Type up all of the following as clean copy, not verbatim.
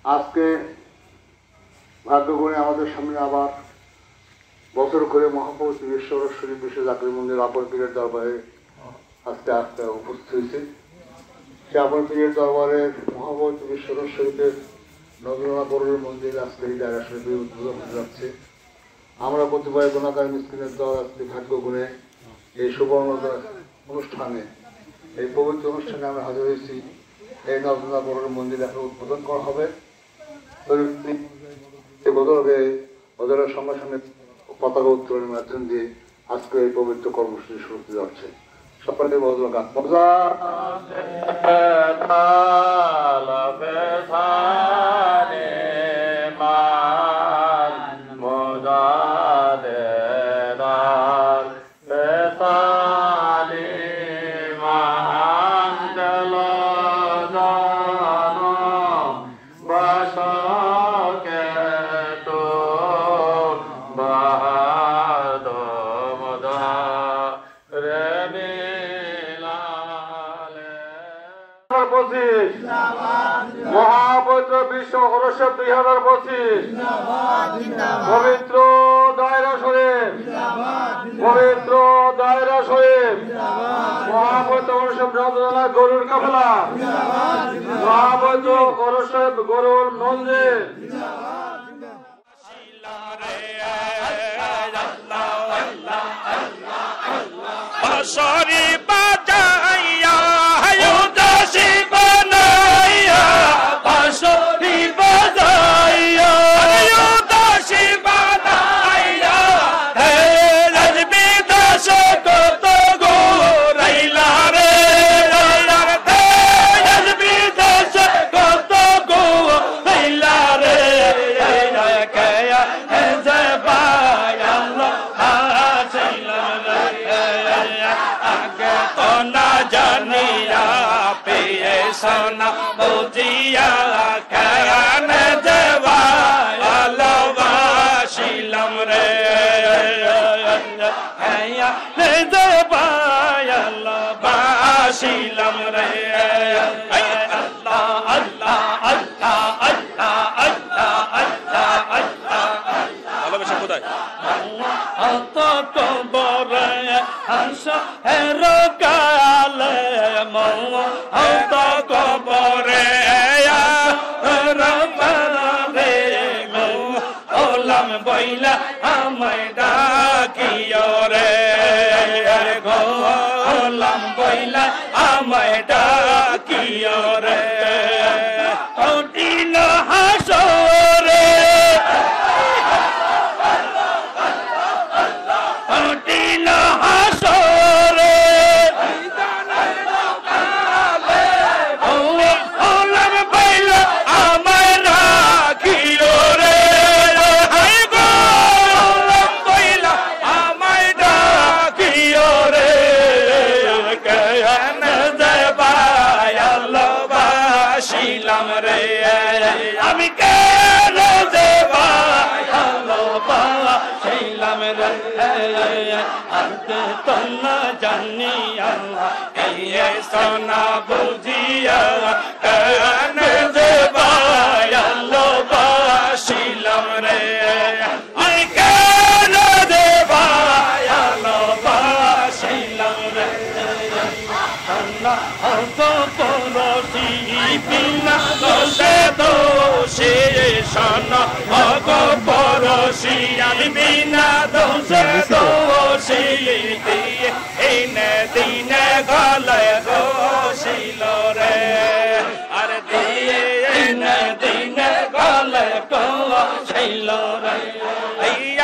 আজকে ভাগ্য করে আমাদের সামনে আবার বছর করে মহাপবিত্র বিশ্বরস শরীফ বিশ্ব জাকির মন্দির আপন পীরের দরবারে আজকে উপস্থিত হয়েছে। সে আপন পীরের দরবারের মহাপবিত্র বিশ্বরস শরীফের নজরুল্লাহ বড়ুর মন্দির আজকে এই জায়গা শরীফে উদ্বোধন হতে যাচ্ছে। আমরা প্রতিবারে গুণাকার মিসকিনের দল আজকে ভাগ্য গুণে এই সুবর্ণ অনুষ্ঠানে, এই পবিত্র অনুষ্ঠানে আমরা হাজির হয়েছি। এই নজরুল্লাহ বড়ুর মন্দির এখন উদ্বোধন করা হবে। বদলের সঙ্গে সঙ্গে পতাকা উত্তোলনের মাধ্যম দিয়ে আজকে এই পবিত্র কর্মসূচি শুরু হতে যাচ্ছে। সকলে বদল গান মহাপবিত্র বিশ্ব হরসব 2025 পবিত্র দায়রা শরীফ, পবিত্র দায়রা শরীফ, মহাপবিত্র হরসব নজরুল্লাহ গরুর কাফেলা, মহাপবিত্র হরসব গরুর মন্দির। সরি বাজাইয়া উদাসী বানাইয়া বাঁশরি বাজাইয়া উদাসী বানাইয়া হে রাজবি দাস কত গো রাইলা রে রাজবি দাস কত গো রাইলা রে কয়া হে জবাই আল্লাহ হাসাইলা আগে তো না জানিয়া পেয়ে সোনা বুঝিয়া কেন দেবাই ভালোবাসিলাম রে দেবাই ভালোবাসিলাম রে আল্লাহ আল্লাহ আল্লাহ আল্লাহ আল্লাহ আল্লাহ আল্লাহ ভালোবাসা কোথায় অত কবরে হংস হেরো কালে অত কবরে রে ওলাম বইলা আমায় ডাকিও রে গোলাম বইলা আমায় ডাকিও রে কঠিন হাসরে কঠিন হাসরে ওলাম বইলা আমায় ডাকিও রে গোলাম বইলা আমায় ডাকিও রে কেন দেবাই ভালোবাসিলাম রে আমি কেন দেবাই ভালোবাসিলাম রে আনতে তো না জানিয়া এই সোনা বুঝিয়া কেন দেবাই ভালোবাসিলাম রে আমি কেন দেবাই ভালোবাসিলাম রে পরশি বিনা দোষে দোষে শোনো অগ পরশি আমি বিনা দোষে দোষী দিয়ে এনে দিনে গলায় ঘষিল রে আর দিয়ে এনে দিনে গলায় ঘষিল রে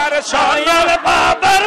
আর সয়র বাবার